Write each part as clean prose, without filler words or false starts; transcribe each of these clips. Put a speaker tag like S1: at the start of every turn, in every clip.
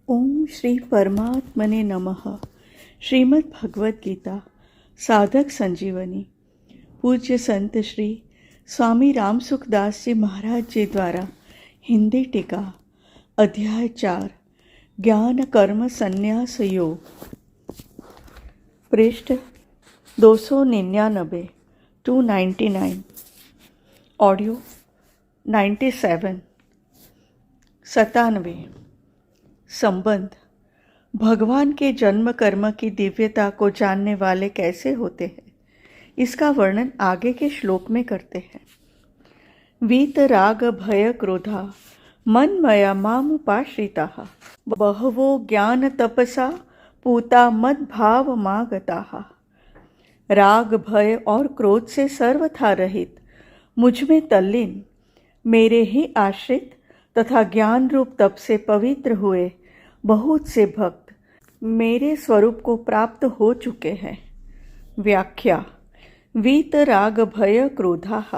S1: ओम श्री परमात्मने नमः। श्रीमद् भगवद गीता साधक संजीवनी पूज्य संत श्री स्वामी राम सुखदास जी महाराज जी द्वारा हिंदी टीका अध्याय 4 ज्ञान कर्म संन्यास योग पृष्ठ 299 299 ऑडियो 97 97। संबंध। भगवान के जन्म कर्म की दिव्यता को जानने वाले कैसे होते हैं, इसका वर्णन आगे के श्लोक में करते हैं। वीत राग भय क्रोधा मनमया मामुपाश्रिताः बहवो ज्ञान तपसा पूता मद भाव मागताः। राग भय और क्रोध से सर्वथा रहित, मुझ में तल्लीन, मेरे ही आश्रित तथा ज्ञान रूप तप से पवित्र हुए बहुत से भक्त मेरे स्वरूप को प्राप्त हो चुके हैं। व्याख्या। वीत राग भय क्रोधाः।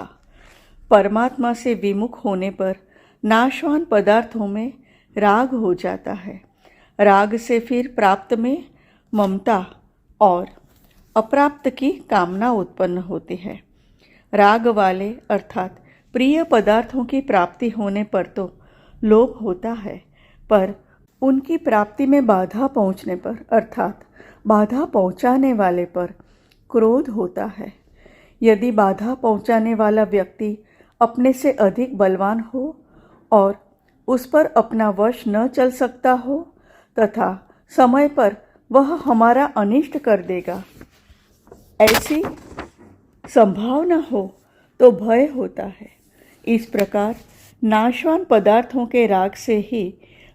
S1: परमात्मा से विमुख होने पर नाशवान पदार्थों में राग हो जाता है। राग से फिर प्राप्त में ममता और अप्राप्त की कामना उत्पन्न होती है। राग वाले अर्थात प्रिय पदार्थों की प्राप्ति होने पर तो लोभ होता है, पर उनकी प्राप्ति में बाधा पहुंचने पर अर्थात बाधा पहुंचाने वाले पर क्रोध होता है। यदि बाधा पहुंचाने वाला व्यक्ति अपने से अधिक बलवान हो और उस पर अपना वश न चल सकता हो तथा समय पर वह हमारा अनिष्ट कर देगा, ऐसी संभावना हो तो भय होता है। इस प्रकार नाशवान पदार्थों के राग से ही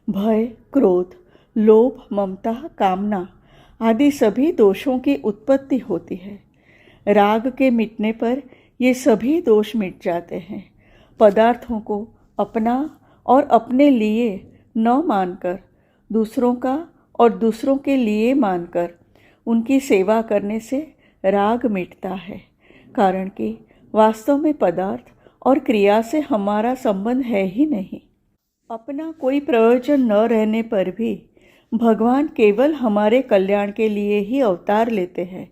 S1: भय, क्रोध, लोभ, ममता, कामना आदि सभी दोषों की उत्पत्ति होती है। राग के मिटने पर ये सभी दोष मिट जाते हैं। पदार्थों को अपना और अपने लिए न मानकर दूसरों का और दूसरों के लिए मानकर उनकी सेवा करने से राग मिटता है, कारण कि वास्तव में पदार्थ और क्रिया से हमारा संबंध है ही नहीं। अपना कोई प्रयोजन न रहने पर भी भगवान केवल हमारे कल्याण के लिए ही अवतार लेते हैं,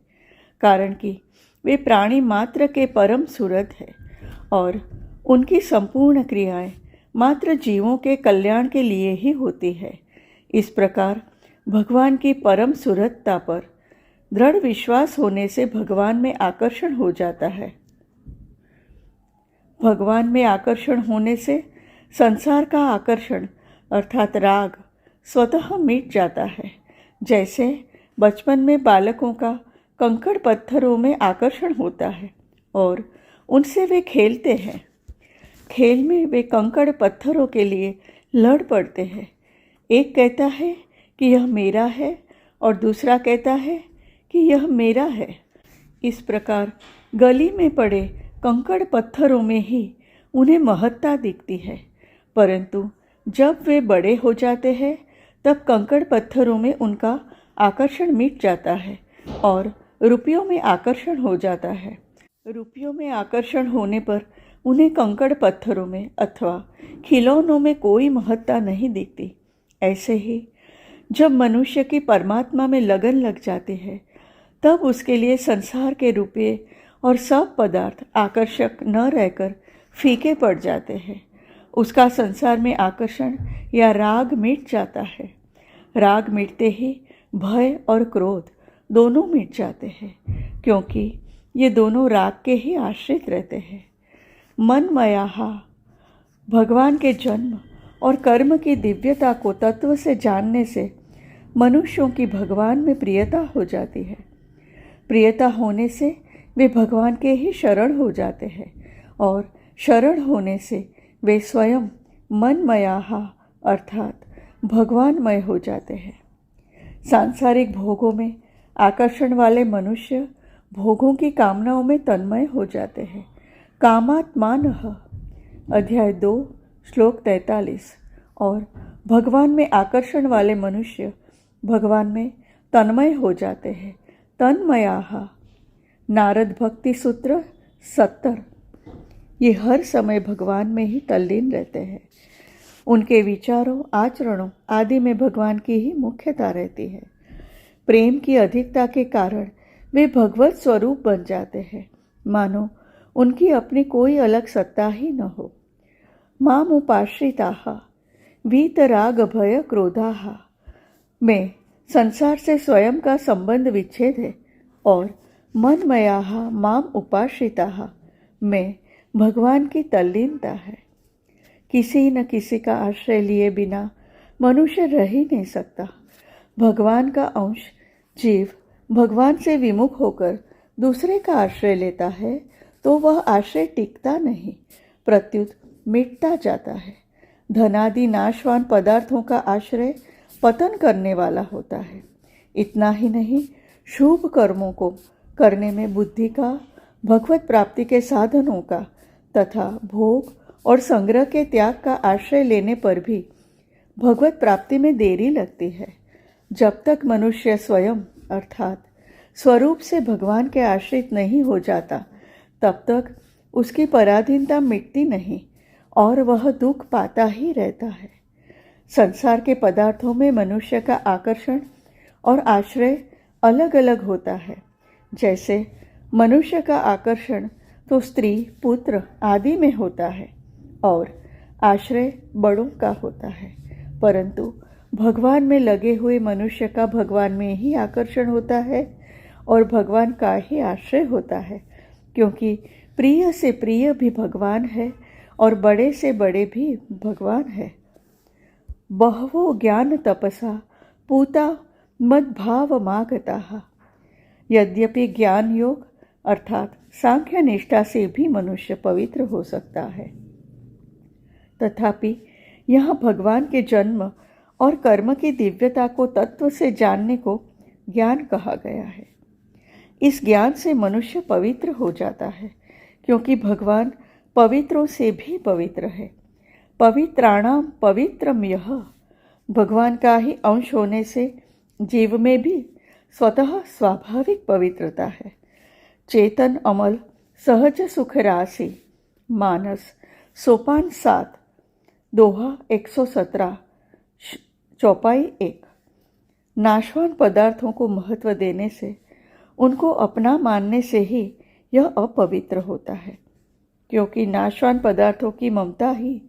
S1: कारण कि वे प्राणी मात्र के परम सुहृद हैं और उनकी संपूर्ण क्रियाएं मात्र जीवों के कल्याण के लिए ही होती है। इस प्रकार भगवान की परम सुहृदता पर दृढ़ विश्वास होने से भगवान में आकर्षण हो जाता है। भगवान में आकर्षण होने से संसार का आकर्षण अर्थात राग स्वतः मिट जाता है। जैसे बचपन में बालकों का कंकड़ पत्थरों में आकर्षण होता है और उनसे वे खेलते हैं। खेल में वे कंकड़ पत्थरों के लिए लड़ पड़ते हैं। एक कहता है कि यह मेरा है और दूसरा कहता है कि यह मेरा है। इस प्रकार गली में पड़े कंकड़ पत्थरों में ही उन्हें महत्ता दिखती है, परंतु जब वे बड़े हो जाते हैं तब कंकड़ पत्थरों में उनका आकर्षण मिट जाता है और रुपयों में आकर्षण हो जाता है। रुपयों में आकर्षण होने पर उन्हें कंकड़ पत्थरों में अथवा खिलौनों में कोई महत्ता नहीं दिखती। ऐसे ही जब मनुष्य की परमात्मा में लगन लग जाती है तब उसके लिए संसार के रुपये और सब पदार्थ आकर्षक न रहकर फीके पड़ जाते हैं। उसका संसार में आकर्षण या राग मिट जाता है। राग मिटते ही भय और क्रोध दोनों मिट जाते हैं, क्योंकि ये दोनों राग के ही आश्रित रहते हैं। मनमयाः। भगवान के जन्म और कर्म की दिव्यता को तत्व से जानने से मनुष्यों की भगवान में प्रियता हो जाती है। प्रियता होने से वे भगवान के ही शरण हो जाते हैं और शरण होने से वे स्वयं मनमयाः अर्थात भगवानमय हो जाते हैं। सांसारिक भोगों में आकर्षण वाले मनुष्य भोगों की कामनाओं में तन्मय हो जाते हैं। कामात्मानः अध्याय 2 श्लोक 43। और भगवान में आकर्षण वाले मनुष्य भगवान में तन्मय हो जाते हैं। तन्मयाः। नारद भक्ति सूत्र 70। ये हर समय भगवान में ही तल्लीन रहते हैं। उनके विचारों, आचरणों आदि में भगवान की ही मुख्यता रहती है। प्रेम की अधिकता के कारण वे भगवत स्वरूप बन जाते हैं, मानो उनकी अपनी कोई अलग सत्ता ही न हो। माम उपाश्रिताः वीतराग भय क्रोधाः में संसार से स्वयं का संबंध विच्छेद है और मनमयाः माम उपाश्रिताः में भगवान की तल्लीनता है। किसी न किसी का आश्रय लिए बिना मनुष्य रह ही नहीं सकता। भगवान का अंश जीव भगवान से विमुख होकर दूसरे का आश्रय लेता है तो वह आश्रय टिकता नहीं, प्रत्युत मिटता जाता है। धनादि नाशवान पदार्थों का आश्रय पतन करने वाला होता है। इतना ही नहीं, शुभ कर्मों को करने में बुद्धि का, भगवत प्राप्ति के साधनों का तथा भोग और संग्रह के त्याग का आश्रय लेने पर भी भगवत प्राप्ति में देरी लगती है। जब तक मनुष्य स्वयं अर्थात स्वरूप से भगवान के आश्रित नहीं हो जाता, तब तक उसकी पराधीनता मिटती नहीं और वह दुख पाता ही रहता है। संसार के पदार्थों में मनुष्य का आकर्षण और आश्रय अलग अलग होता है। जैसे मनुष्य का आकर्षण तो स्त्री, पुत्र आदि में होता है और आश्रय बड़ों का होता है, परंतु भगवान में लगे हुए मनुष्य का भगवान में ही आकर्षण होता है और भगवान का ही आश्रय होता है, क्योंकि प्रिय से प्रिय भी भगवान है और बड़े से बड़े भी भगवान है। बहवो ज्ञान तपसा पूता मद्भावमागताः। यद्यपि ज्ञान योग अर्थात सांख्य निष्ठा से भी मनुष्य पवित्र हो सकता है, तथापि यहाँ भगवान के जन्म और कर्म की दिव्यता को तत्व से जानने को ज्ञान कहा गया है। इस ज्ञान से मनुष्य पवित्र हो जाता है, क्योंकि भगवान पवित्रों से भी पवित्र है। पवित्राणाम पवित्रम यह, भगवान का ही अंश होने से जीव में भी स्वतः स्वाभाविक पवित्रता है। चेतन अमल सहज सुख राशि मानस सोपान 7 दोहा 117 चौपाई 1। नाशवान पदार्थों को महत्व देने से, उनको अपना मानने से ही यह अपवित्र होता है, क्योंकि नाशवान पदार्थों की ममता ही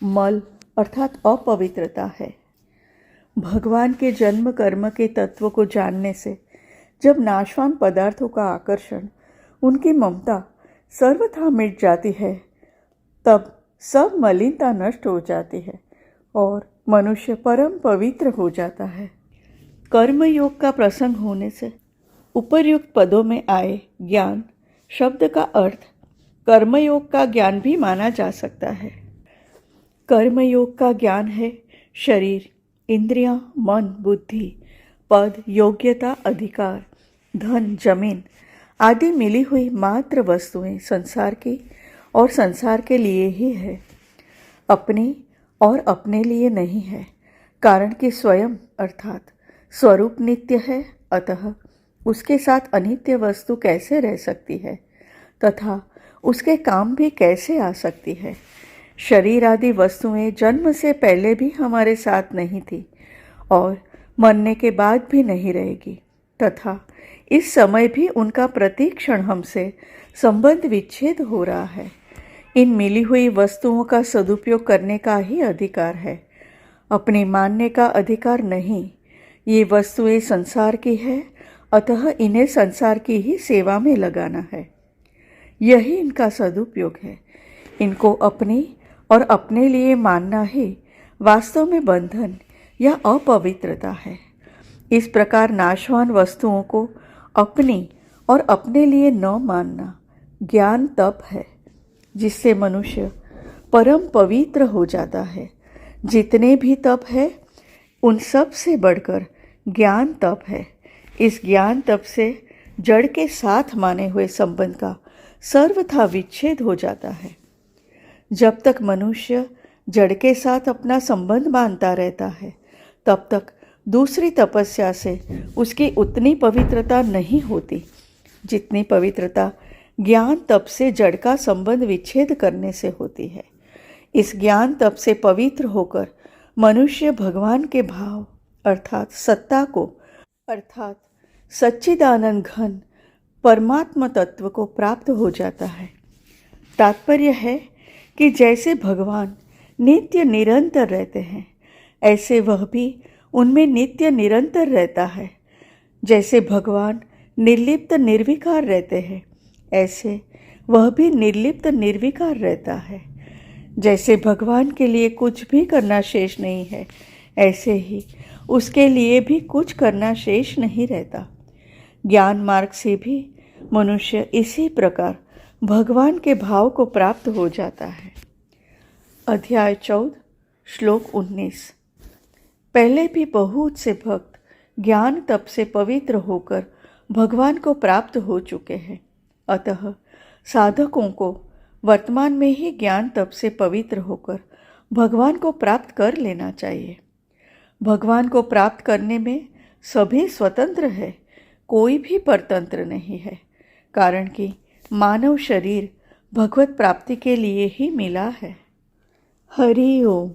S1: मल अर्थात अपवित्रता है। भगवान के जन्म कर्म के तत्व को जानने से जब नाशवान पदार्थों का आकर्षण, उनकी ममता सर्वथा मिट जाती है, तब सब मलिनता नष्ट हो जाती है और मनुष्य परम पवित्र हो जाता है। कर्मयोग का प्रसंग होने से उपर्युक्त पदों में आए ज्ञान शब्द का अर्थ कर्मयोग का ज्ञान भी माना जा सकता है। कर्मयोग का ज्ञान है शरीर, इंद्रियां, मन, बुद्धि, पद, योग्यता, अधिकार, धन, जमीन आदि मिली हुई मात्र वस्तुएं संसार की और संसार के लिए ही है, अपनी और अपने लिए नहीं है। कारण कि स्वयं अर्थात स्वरूप नित्य है, अतः उसके साथ अनित्य वस्तु कैसे रह सकती है तथा उसके काम भी कैसे आ सकती है। शरीर आदि वस्तुएं जन्म से पहले भी हमारे साथ नहीं थी और मरने के बाद भी नहीं रहेगी, तथा इस समय भी उनका प्रतिक्षण हमसे संबंध विच्छेद हो रहा है। इन मिली हुई वस्तुओं का सदुपयोग करने का ही अधिकार है, अपने मानने का अधिकार नहीं। ये वस्तुएं संसार की है, अतः इन्हें संसार की ही सेवा में लगाना है, यही इनका सदुपयोग है। इनको अपनी और अपने लिए मानना ही वास्तव में बंधन या अपवित्रता है। इस प्रकार नाशवान वस्तुओं को अपनी और अपने लिए न मानना ज्ञान तप है, जिससे मनुष्य परम पवित्र हो जाता है। जितने भी तप है उन सब से बढ़कर ज्ञान तप है। इस ज्ञान तप से जड़ के साथ माने हुए संबंध का सर्वथा विच्छेद हो जाता है। जब तक मनुष्य जड़ के साथ अपना संबंध मानता रहता है, तब तक दूसरी तपस्या से उसकी उतनी पवित्रता नहीं होती जितनी पवित्रता ज्ञान तप से जड़ का संबंध विच्छेद करने से होती है। इस ज्ञान तप से पवित्र होकर मनुष्य भगवान के भाव अर्थात सत्ता को अर्थात सच्चिदानंद घन परमात्मा तत्व को प्राप्त हो जाता है। तात्पर्य है कि जैसे भगवान नित्य निरंतर रहते हैं, ऐसे वह भी उनमें नित्य निरंतर रहता है। जैसे भगवान निर्लिप्त निर्विकार रहते हैं, ऐसे वह भी निर्लिप्त निर्विकार रहता है। जैसे भगवान के लिए कुछ भी करना शेष नहीं है, ऐसे ही उसके लिए भी कुछ करना शेष नहीं रहता। ज्ञान मार्ग से भी मनुष्य इसी प्रकार भगवान के भाव को प्राप्त हो जाता है। अध्याय 14 श्लोक 19। पहले भी बहुत से भक्त ज्ञान तप से पवित्र होकर भगवान को प्राप्त हो चुके हैं। अतः साधकों को वर्तमान में ही ज्ञान तप से पवित्र होकर भगवान को प्राप्त कर लेना चाहिए। भगवान को प्राप्त करने में सभी स्वतंत्र है, कोई भी परतंत्र नहीं है, कारण कि मानव शरीर भगवत प्राप्ति के लिए ही मिला है। हरि ओम।